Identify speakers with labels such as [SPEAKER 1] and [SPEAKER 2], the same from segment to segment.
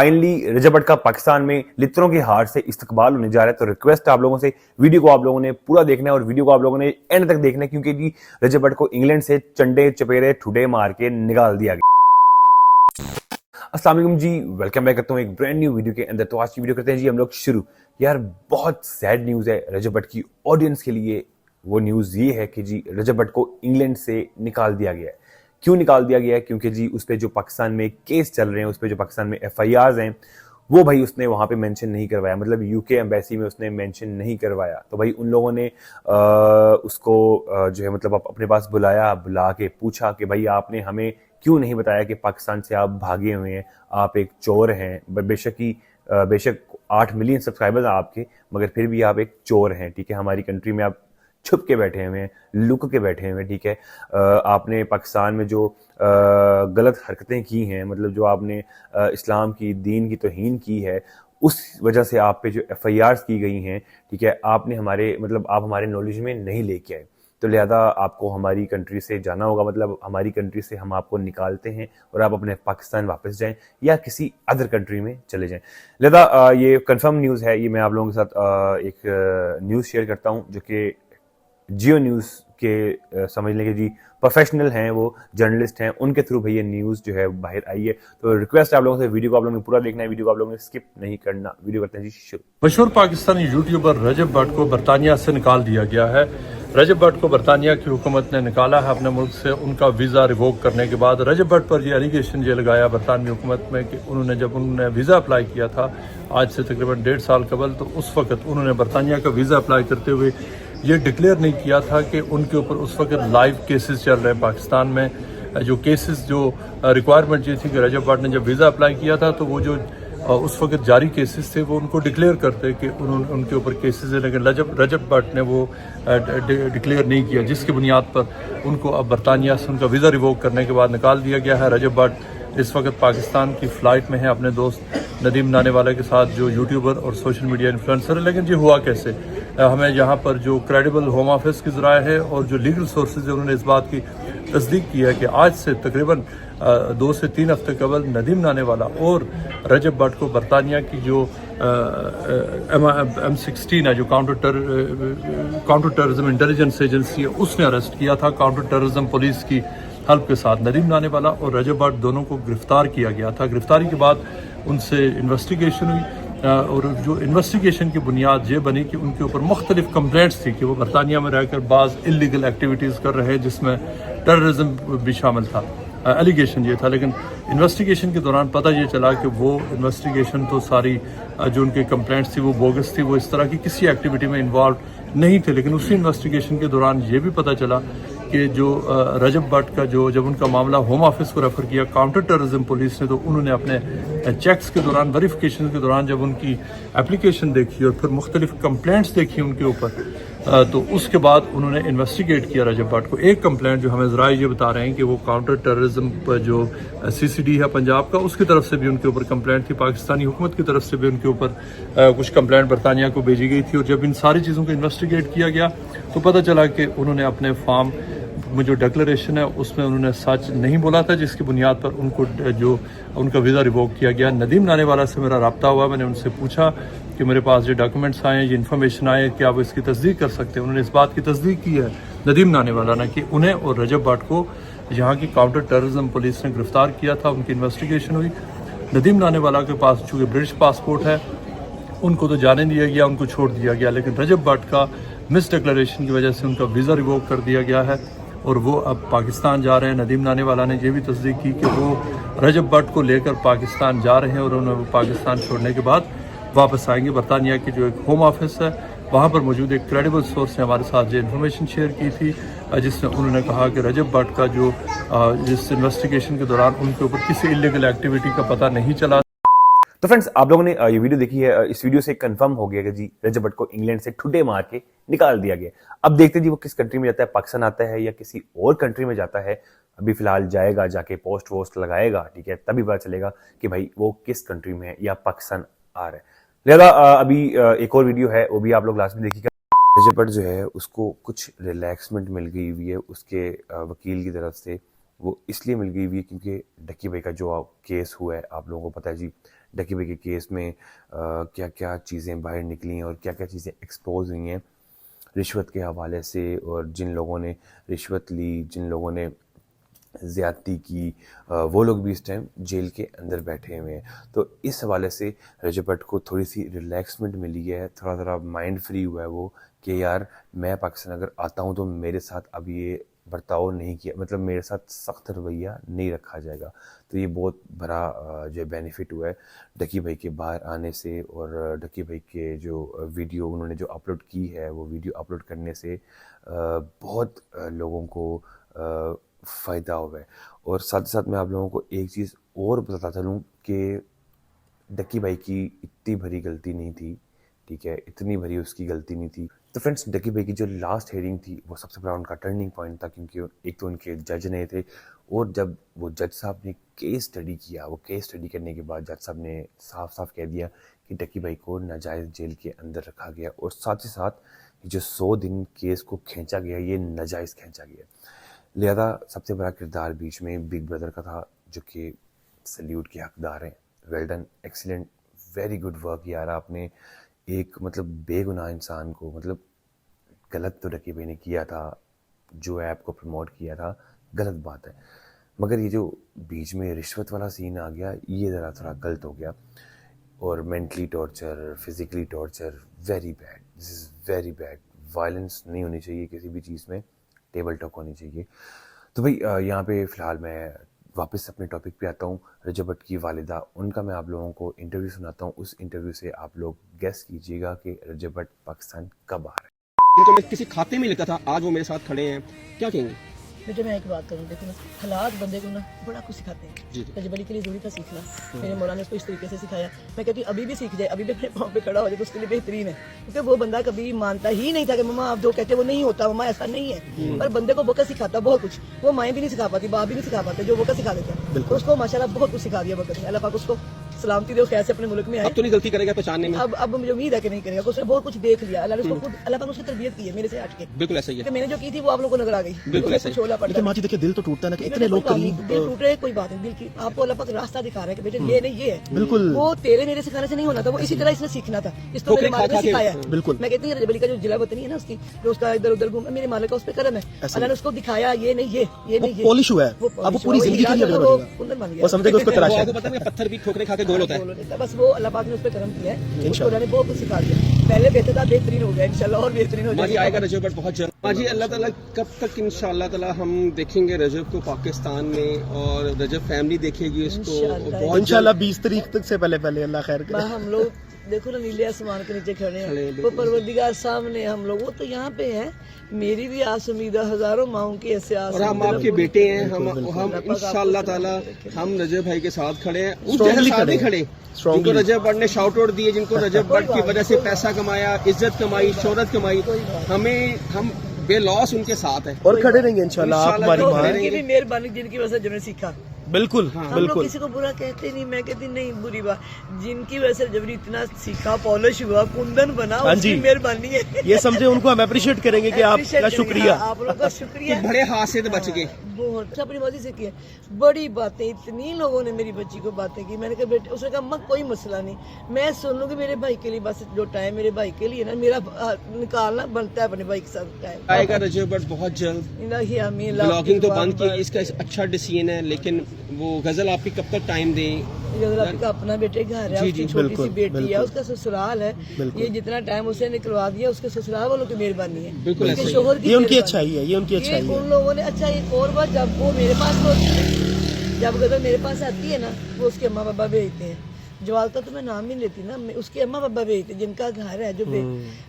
[SPEAKER 1] Finally रजब भट्ट का पाकिस्तान में लित्रों की हार से इस्तकबाल होने जा रहा है। तो रिक्वेस्ट है आप लोगों से, वीडियो को आप लोगों ने पूरा देखना है और वीडियो को आप लोगों ने एंड तक देखना है, क्योंकि जी रजब भट्ट को इंग्लैंड से चंडे चपेरे ठुडे मार के निकाल दिया गया। अस्सलाम वालेकुम जी, वेलकम बैक करता हूँ एक ब्रांड न्यू वीडियो के अंदर। तो आज की वीडियो करते हैं जी हम लोग शुरू। यार बहुत सैड न्यूज़ है रजब भट्ट की ऑडियंस के लिए। वो न्यूज़ ये है कि जी रजब भट्ट को इंग्लैंड से निकाल दिया गया है। क्यों निकाल दिया गया है? क्योंकि जी उस पर जो पाकिस्तान में केस चल रहे हैं, उस पर जो पाकिस्तान में FIRs हैं, वो भाई उसने वहाँ पे मेंशन नहीं करवाया, मतलब UK एम्बेसी में उसने मेंशन नहीं करवाया। तो भाई उन लोगों ने उसको जो है मतलब अपने पास बुलाया, बुला के पूछा कि भाई आपने हमें क्यों नहीं बताया कि पाकिस्तान से आप भागे हुए हैं, आप एक चोर हैं। बेशक 8 मिलियन सब्सक्राइबर्स हैं आपके, मगर फिर भी आप एक चोर हैं, ठीक है। हमारी कंट्री में आप छुप के बैठे हुए हैं, लुक के बैठे हुए हैं, ठीक है। आपने पाकिस्तान में जो गलत हरकतें की हैं, मतलब जो आपने इस्लाम की, दीन की तौहीन की है, उस वजह से आप पे जो FIRs की गई हैं, ठीक है, आपने आप हमारे नॉलेज में नहीं लेके आए। तो लिहाजा आपको हमारी कंट्री से जाना होगा, मतलब हमारी कंट्री से हम आपको निकालते हैं और आप अपने पाकिस्तान वापस जाएं या किसी अदर कंट्री में चले जाएं। लिहाजा ये कंफर्म न्यूज़ है, ये मैं आप लोगों के साथ एक न्यूज़ शेयर करता हूं जो कि जियो न्यूज़ के समझ लें कि जी प्रोफेशनल हैं, वो जर्नलिस्ट हैं, उनके थ्रू भाई ये न्यूज़ जो है बाहर आई है। तो रिक्वेस्ट है आप लोगों से, वीडियो को आप लोगों ने पूरा देखना है, वीडियो को आप लोगों ने स्किप नहीं करना। वीडियो करते हैं जी शुरू।
[SPEAKER 2] मशहूर पाकिस्तानी यूट्यूबर रजब भट्ट को बरतानिया से निकाल दिया गया है। रजब भट्ट को बरतानिया की हुकूमत ने निकाला है अपने मुल्क से उनका वीज़ा रिवोक करने के बाद। रजब भट्ट पर ये एलिगेशन ये लगाया बरतानवी हुकूमत में कि उन्होंने वीज़ा अप्लाई किया था आज से तकरीबन 1.5 साल कबल, तो उस वक्त उन्होंने बरतानिया का वीज़ा अप्लाई करते हुए ये डिक्लेयर नहीं किया था कि उनके ऊपर उस वक्त लाइव केसेस चल रहे हैं पाकिस्तान में। जो केसेस जो रिक्वायरमेंट ये थी कि रजब भट्ट ने जब वीज़ा अप्लाई किया था तो वो जो उस वक्त जारी केसेस थे वो उनको डिक्लेयर करते कि उनके ऊपर केसेस है, लेकिन रजब भट्ट ने वो डिक्लेयर नहीं किया, जिसकी बुनियाद पर उनको अब बरतानिया से उनका वीज़ा रिवोक करने के बाद निकाल दिया गया है। रजब भट्ट इस वक्त पाकिस्तान की फ़्लाइट में है अपने दोस्त नदीम नानेवाला के साथ, जो यूट्यूबर और सोशल मीडिया इन्फ्लुएंसर है। लेकिन ये हुआ कैसे? हमें यहाँ पर जो क्रेडिबल होम ऑफिस की ज़राए है और जो लीगल सोर्सेज है, उन्होंने इस बात की तस्दीक की है कि आज से तकरीबन 2 से 3 हफ्ते कबल नदीम नानेवाला और रजब भट्ट को बरतानिया की जो M16 है, जो काउंटर टेररिज्म इंटेलिजेंस एजेंसी है, उसने अरेस्ट किया था काउंटर टेररिज्म पुलिस की हेल्प के साथ। नदीम नानेवाला और रजब भट्ट दोनों को गिरफ्तार किया गया था। गिरफ्तारी के बाद उनसे इन्वेस्टिगेशन हुई और जो इन्वेस्टिगेशन की बुनियाद ये बनी कि उनके ऊपर मुख्तलिफ कंप्लेंट्स थी कि वो बरतानिया में रहकर बाज़ इलीगल एक्टिविटीज़ कर रहे हैं, जिसमें टेररिज्म भी शामिल था। एलिगेशन ये था, लेकिन इन्वेस्टिगेशन के दौरान पता ये चला कि वो इन्वेस्टिगेशन तो सारी जो उनकी कंप्लेंट्स थी वो बोगस थी, वो इस तरह की किसी एक्टिविटी में इन्वॉल्व नहीं थे। लेकिन उसी इन्वेस्टिगेशन के दौरान ये भी पता चला कि जो रजब भट्ट का जब उनका मामला होम ऑफिस को रेफ़र किया काउंटर टेररिज्म पुलिस ने, तो उन्होंने अपने चेक्स के दौरान, वेरिफिकेशन के दौरान जब उनकी एप्लीकेशन देखी और फिर मुख्तलिफ कंप्लेंट्स देखी उनके ऊपर, तो उसके बाद उन्होंने इन्वेस्टिगेट किया रजब भट्ट को। एक कंप्लेंट जो हमें ज़राए ये बता रहे हैं कि वो काउंटर टेररिज्म पर जो CCD है पंजाब का, उसकी तरफ से भी उनके ऊपर कंप्लेंट थी, पाकिस्तानी हुकूमत की तरफ से भी उनके ऊपर कुछ कंप्लेंट बरतानिया को भेजी गई थी। और जब इन सारी चीज़ों को इन्वेस्टिगेट किया गया तो पता चला कि उन्होंने अपने फॉर्म में जो डिक्लेरेशन है उसमें उन्होंने सच नहीं बोला था, जिसकी बुनियाद पर उनको जो उनका वीज़ा रिवोक किया गया। नदीम नानेवाला से मेरा रब्ता हुआ, मैंने उनसे पूछा कि मेरे पास ये डॉक्यूमेंट्स आए हैं, ये इन्फॉर्मेशन आए हैं, क्या आप इसकी तस्दीक कर सकते हैं? उन्होंने इस बात की तस्दीक की है नदीम नानेवाला ने कि उन्हें और रजब भट्ट को यहाँ की काउंटर टेररिज्म पुलिस ने गिरफ्तार किया था, उनकी इन्वेस्टिगेशन हुई। नदीम नानेवाला के पास चूँकि ब्रिटिश पासपोर्ट है, उनको तो जाने दिया गया, उनको छोड़ दिया गया, लेकिन रजब भट्ट का मिस डिक्लेरेशन की वजह से उनका वीज़ा रिवोक कर दिया गया है और वो अब पाकिस्तान जा रहे हैं। नदीम नानेवाला ने ये भी तस्दीक की कि वो रजब भट्ट को लेकर पाकिस्तान जा रहे हैं और उन्हें पाकिस्तान छोड़ने के बाद वापस आएंगे। बरतानिया की जो एक होम ऑफिस है, वहाँ पर मौजूद एक क्रेडिबल सोर्स ने हमारे साथ ये इन्फॉर्मेशन शेयर की थी, जिसमें उन्होंने कहा कि रजब भट्ट का जो जिस इन्वेस्टिगेशन के दौरान उनके ऊपर किसी इलीगल एक्टिविटी का पता नहीं चला।
[SPEAKER 1] तो फ्रेंड्स, आप लोगों ने ये वीडियो देखी है, इस वीडियो से कंफर्म हो गया कि जी रजब भट्ट को इंग्लैंड से ठुड्डे मार के निकाल दिया गया। अब देखते हैं जी वो किस कंट्री में जाता है, पाकिस्तान आता है या किसी और कंट्री में जाता है। अभी फिलहाल जाएगा, जाके पोस्ट वोस्ट लगाएगा, ठीक है, तभी पता चलेगा कि भाई वो किस कंट्री में है या पाकिस्तान आ रहा है। लिहाजा अभी एक और वीडियो है, वो भी आप लोग लास्ट में देखिएगा। रजब भट्ट जो है उसको कुछ रिलैक्समेंट मिल गई हुई है उसके वकील की तरफ से। वो इसलिए मिल गई हुई है क्योंकि डक्की भाई का जो केस हुआ है, आप लोगों को पता है जी, ڈکی بھائی کے کیس میں کیا کیا چیزیں باہر نکلی ہیں اور کیا کیا چیزیں ایکسپوز ہوئی ہیں رشوت کے حوالے سے، اور جن لوگوں نے رشوت لی، جن لوگوں نے زیادتی کی، وہ لوگ بھی اس ٹائم جیل کے اندر بیٹھے ہوئے ہیں. تو اس حوالے سے رجب بھٹ کو تھوڑی سی ریلیکسمنٹ ملی ہے، تھوڑا مائنڈ فری ہوا ہے وہ کہ یار میں پاکستان اگر آتا ہوں تو میرے ساتھ اب یہ برتاؤ نہیں کیا، مطلب میرے ساتھ سخت رویہ نہیں رکھا جائے گا. تو یہ بہت بڑا جو بینیفٹ ہوا ہے ڈکی بھائی کے باہر آنے سے، اور ڈکی بھائی کے جو ویڈیو انہوں نے جو اپلوڈ کی ہے وہ ویڈیو اپلوڈ کرنے سے بہت لوگوں کو فائدہ ہوا ہے. اور ساتھ ساتھ میں آپ لوگوں کو ایک چیز اور بتاتا چلوں کہ ڈکی بھائی کی اتنی بڑی غلطی نہیں تھی، ٹھیک ہے، اتنی بڑی اس کی غلطی نہیں تھی. تو فرینڈس، ڈکی بھائی کی جو لاسٹ ہیئرنگ تھی وہ سب سے بڑا ان کا ٹرننگ پوائنٹ تھا، کیونکہ ایک تو ان کے جج نہیں تھے، اور جب وہ جج صاحب نے کیس اسٹڈی کیا، وہ کیس اسٹڈی کرنے کے بعد جج صاحب نے صاف کہہ دیا کہ ڈکی بھائی کو ناجائز جیل کے اندر رکھا گیا، اور ساتھ ہی ساتھ جو 100 دن کیس کو کھینچا گیا یہ ناجائز کھینچا گیا. لہذا سب سے بڑا کردار بیچ میں بگ بردر کا تھا، جو کہ سلیوٹ کے حقدار ہیں. Well done, excellent, very good work یار. آپ نے ایک مطلب بے گناہ انسان کو، مطلب غلط تو ڈکی بھائی نے کیا تھا، جو ایپ کو پروموٹ کیا تھا غلط بات ہے، مگر یہ جو بیچ میں رشوت والا سین آ گیا یہ ذرا تھوڑا غلط ہو گیا. اور mentally torture, physically torture, very bad, this is very bad. Violence نہیں ہونی چاہیے کسی بھی چیز میں، ٹیبل ٹاک ہونی چاہیے. تو بھائی یہاں پہ فی الحال میں واپس اپنے ٹاپک پہ آتا ہوں. رجب بھٹ کی والدہ، ان کا میں آپ لوگوں کو انٹرویو سناتا ہوں. اس انٹرویو سے آپ لوگ گیس کیجیے گا کہ رجب بھٹ پاکستان کب آ رہے ہیں.
[SPEAKER 3] ان کو میں کسی کھاتے میں لکھتا تھا، آج وہ میرے ساتھ کھڑے ہیں، کیا کہیں گے؟
[SPEAKER 4] بیٹے میں ایک بات کروں، دیکھو نا، حالات بندے کو نا بڑا کچھ سکھاتے ہیں.
[SPEAKER 3] جی
[SPEAKER 4] رجب علی کے لیے ضروری تھا سیکھنا. میرے مولا نے اس کو اس طریقے سے سکھایا. میں کہتی ہوں ابھی بھی سیکھ جائے، ابھی بھی اپنے پاؤں پہ کھڑا ہو جائے تو اس کے لیے بہترین ہے. کیونکہ وہ بندہ کبھی مانتا ہی نہیں تھا کہ مما آپ جو کہتے وہ نہیں ہوتا، مما ایسا نہیں ہے. پر بندے کو بکر سکھاتا بہت کچھ. وہ مائیں بھی نہیں سکھا پاتی، باپ بھی نہیں سکھا پاتے، جو بکر سکھا دیتے ہیں. اس کو ماشاءاللہ بہت کچھ سکھا دیا بکر نے. اللہ پاک اس کو سلامتی دے، خیر سے اپنے ملک میں آئے.
[SPEAKER 3] اب تو نہیں غلطی کرے گا پہچاننے میں؟
[SPEAKER 4] اب مجھے امید ہے کہ نہیں کرے گا. اس نے بہت کچھ دیکھ لیا. اللہ نے اس کو خود، اللہ پاک نے اس کی تربیت کی ہے میرے سے ہٹ کے.
[SPEAKER 3] بالکل ایسا ہی ہے.
[SPEAKER 4] کہ میں نے جو کی تھی وہ آپ لوگوں کو نظر آ گئی.
[SPEAKER 3] بالکل ایسا ہی.
[SPEAKER 4] چھولا پڑتا
[SPEAKER 5] لیکن ماں جی دیکھیں دل تو ٹوٹتا ہے نا کہ اتنے لوگ قریب.
[SPEAKER 4] دل ٹوٹ رہے کوئی بات نہیں، دل کی آپ کو اللہ پاک راستہ دکھا رہا ہے کہ بیٹے یہ نہیں یہ ہے.
[SPEAKER 5] بالکل.
[SPEAKER 4] وہ تیرے میرے سکھانے سے نہیں ہونا تھا، وہ اسی طرح اس نے سیکھنا تھا. اس کو میرے مالک نے سکھایا ہے.
[SPEAKER 5] بالکل.
[SPEAKER 4] میں کہتی ہوں رجب علی کا جو جلا وطنی ہے نا، اس کی جو اس کا ادھر ادھر گھوم، میرے مالک کا اس پہ کرم ہے. اللہ نے اس کو دکھایا یہ نہیں یہ نہیں یہ.
[SPEAKER 5] پالش ہوا ہے، اب وہ پوری زندگی کے لیے
[SPEAKER 4] وہ
[SPEAKER 5] سمجھے کہ اس کو تراشا
[SPEAKER 3] آپ کو پتہ ہے کہ پتھر بھی ٹھوکریں کھا کے گول ہوتا ہے.
[SPEAKER 4] بس وہ اللہ پاک نے اس پہ کرم کیا ہے. اس کو اللہ نے بہت کچھ سکھا دیا. پہلے بہتر تھا، بہترین ہو گیا انشاءاللہ، اور بہترین ہو
[SPEAKER 3] ماں جی
[SPEAKER 4] جائے
[SPEAKER 3] آئے
[SPEAKER 4] گا.
[SPEAKER 3] گا رجب بٹ بہت جلد. ماں جی اللہ تعالیٰ کب تک انشاءاللہ تعالیٰ ہم دیکھیں گے رجب کو پاکستان میں، اور رجب فیملی دیکھے گی اس کو بہت
[SPEAKER 5] انشاءاللہ 20 تاریخ تک سے پہلے اللہ خیر کرے.
[SPEAKER 4] ہم لوگ دیکھو نا نیلے آسمان کے نیچے کھڑے ہیں، وہ پروردگار سامنے ہم لوگ، وہ تو یہاں پہ ہیں. میری بھی آس امید ہے، ہزاروں ماؤں کی ایسے آس.
[SPEAKER 3] اور ہم آپ کے بیٹے ہیں، ہم انشاءاللہ تعالیٰ ہم رجب بھائی کے ساتھ کھڑے ہیں. اس جگہ ساتھ نہیں کھڑے جن کو رجب بٹ نے شاؤٹ آؤٹ دیے، جن کو رجب بٹ کی وجہ سے پیسہ کمایا، عزت کمائی، شہرت کمائی، ہم بے لاس ان کے ساتھ ہیں
[SPEAKER 5] اور کھڑے رہیں گے انشاءاللہ. آپ ہماری ماں
[SPEAKER 4] ان کی بھی مہربانی جن کی وجہ سے جنہیں سیکھا.
[SPEAKER 5] بالکل
[SPEAKER 4] ہم لوگ
[SPEAKER 5] بالکل.
[SPEAKER 4] کسی کو برا کہتے نہیں، میں کہتی نہیں بری بات. جن کی وجہ سے جب اتنا سیکھا، پالش ہوا، کندن بنا، اس کی مہربانی ہے.
[SPEAKER 5] یہ سمجھے ان کو ہم اپریشیٹ کریں گے کہ آپ کا شکریہ.
[SPEAKER 4] آپ لوگوں کا شکریہ.
[SPEAKER 3] بڑے حادثے سے بچ گئے.
[SPEAKER 4] بہت اپنی مرضی سے کیا بڑی باتیں. اتنی لوگوں نے میری بچی کو باتیں کی. میں نے کہا بیٹے، اس نے کہا ماں کوئی مسئلہ نہیں، میں سن لوں گی میرے بھائی کے لیے. بس جو ٹائم میرے بھائی کے لیے نا، میرا نکالنا بنتا ہے اپنے بھائی کے ساتھ ٹائم.
[SPEAKER 3] آئے گا رجب بٹ بہت جلد. بلاگنگ تو بند کی، اس کا اچھا ڈیسیژن ہے، لیکن وہ غزل آپ کی کب تک ٹائم دیں؟
[SPEAKER 4] کا اپنا بیٹے گھر ہے، اس کی چھوٹی سی بیٹی ہے، اس کا سسرال ہے. یہ جتنا ٹائم اسے نکلوا دیا اس کے سسرال والوں کی مہربانی ہے.
[SPEAKER 3] بالکل ایسا ہی.
[SPEAKER 4] شوہر کی
[SPEAKER 5] یہ ان کی اچھائی ہے، یہ ان کی اچھائی ہے.
[SPEAKER 4] ان لوگوں نے. اچھا ایک اور بات، جب وہ میرے پاس ہوتی ہے، جب غزل میرے پاس آتی ہے نا، وہ اس کے اماں بابا بھیجتے ہیں. جوال کا تو میں نام ہی لیتی نا، اس کے اماں بابا بھیجتے جن کا گھر ہے. جو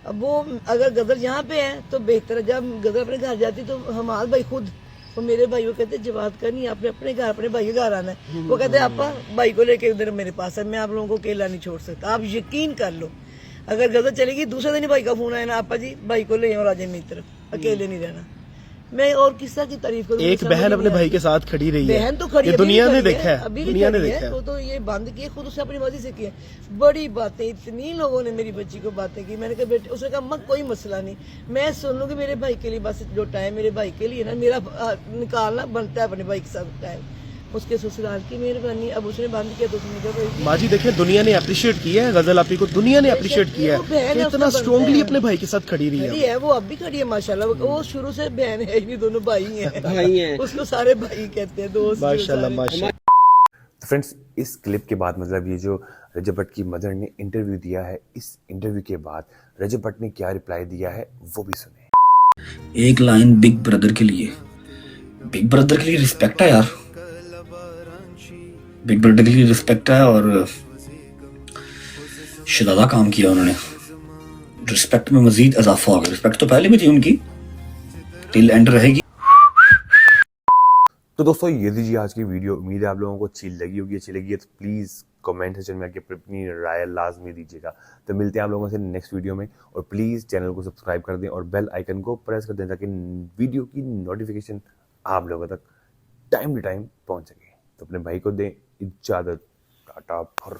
[SPEAKER 4] اب وہ اگر غزل یہاں پہ ہے تو بہتر ہے. جب غزل اپنے گھر جاتی تو ہمارے بھائی خود، وہ میرے بھائی وہ کہتے جواد کا نہیں، آپ نے اپنے گھر، اپنے بھائی کے گھر آنا ہے. وہ کہتے آپا بھائی کو لے کے ادھر میرے پاس ہے، میں آپ لوگوں کو اکیلا نہیں چھوڑ سکتا. آپ یقین کر لو، اگر غزل چلے گی دوسرے دن ہی بھائی کا فون آیا نا، آپا جی بھائی کو لے اور آ جائیں میری طرف، اکیلے نہیں رہنا. میں اور کس طرح کی تعریف کروں.
[SPEAKER 5] ایک بہن اپنے بھائی کے ساتھ کھڑی رہی ہے.
[SPEAKER 4] بہن تو کھڑی ہے،
[SPEAKER 5] دنیا نے دیکھا ہے،
[SPEAKER 4] ابھی
[SPEAKER 5] دنیا نے دیکھا ہے.
[SPEAKER 4] وہ تو یہ بند کیے خود، اسے اپنی مرضی سے کیا. بڑی باتیں. اتنی لوگوں نے میری بچی کو باتیں کی. میں نے کہا بیٹے، اس نے کہا ماں کوئی مسئلہ نہیں، میں سن لوں گی میرے بھائی کے لیے. بس جو ٹائم میرے بھائی کے لیے نا، میرا نکالنا بنتا ہے اپنے بھائی کے ساتھ ٹائم. उसके ससुराल की मेहरबानी, अब उसने बंद किया तो उसने कहा भाई
[SPEAKER 5] माँ जी देखें, दुनिया ने अप्रिशिएट किया है गजल आपी को, दुनिया ने अप्रिशिएट किया
[SPEAKER 4] वो बहन
[SPEAKER 5] है
[SPEAKER 4] है,
[SPEAKER 5] कि
[SPEAKER 4] उसका
[SPEAKER 5] इतना
[SPEAKER 4] बनता
[SPEAKER 5] स्ट्रांगली
[SPEAKER 4] है।
[SPEAKER 5] अपने भाई के साथ खड़ी रही
[SPEAKER 4] खड़ी
[SPEAKER 5] है।
[SPEAKER 4] है, वो अब भी खड़ी है माशाल्लाह, वो शुरू से बहन है, ये दोनों भाई हैं।
[SPEAKER 3] भाई हैं।
[SPEAKER 4] उसको सारे भाई कहते हैं, दोस्त भी
[SPEAKER 5] माशाल्लाह
[SPEAKER 4] सारे।
[SPEAKER 5] माशाल्लाह।
[SPEAKER 1] तो फ्रेंड्स, इस क्लिप के बाद मतलब ये जो रजब भट्ट की मदर ने इंटरव्यू दिया है, इस इंटरव्यू के बाद रजब भट्ट ने क्या रिप्लाई दिया है वो भी सुने।
[SPEAKER 6] एक लाइन बिग ब्रदर के लिए, बिग ब्रदर के लिए रिस्पेक्ट है यार, बिग ब्रदर के लिए रिस्पेक्ट है और शदादा काम किया उन्होंने, रिस्पेक्ट में मजीद इजाफा होगा। रिस्पेक्ट तो पहले भी थी उनकी, टिल एंड रहेगी।
[SPEAKER 1] तो दोस्तों ये दीजिए आज की वीडियो, उम्मीद है आप लोगों को अच्छी लगी होगी। अच्छी लगी है तो प्लीज़ कमेंट सेक्शन में आके अपनी राय लाजमी दीजिएगा। तो मिलते हैं आप लोगों से नेक्स्ट वीडियो में, और प्लीज़ चैनल को सब्सक्राइब कर दें और बेल आइकन को प्रेस कर दें ताकि वीडियो की नोटिफिकेशन आप लोगों तक टाइम टू टाइम पहुंच सके। तो अपने भाई को दें इजाज़त, टाटा फर।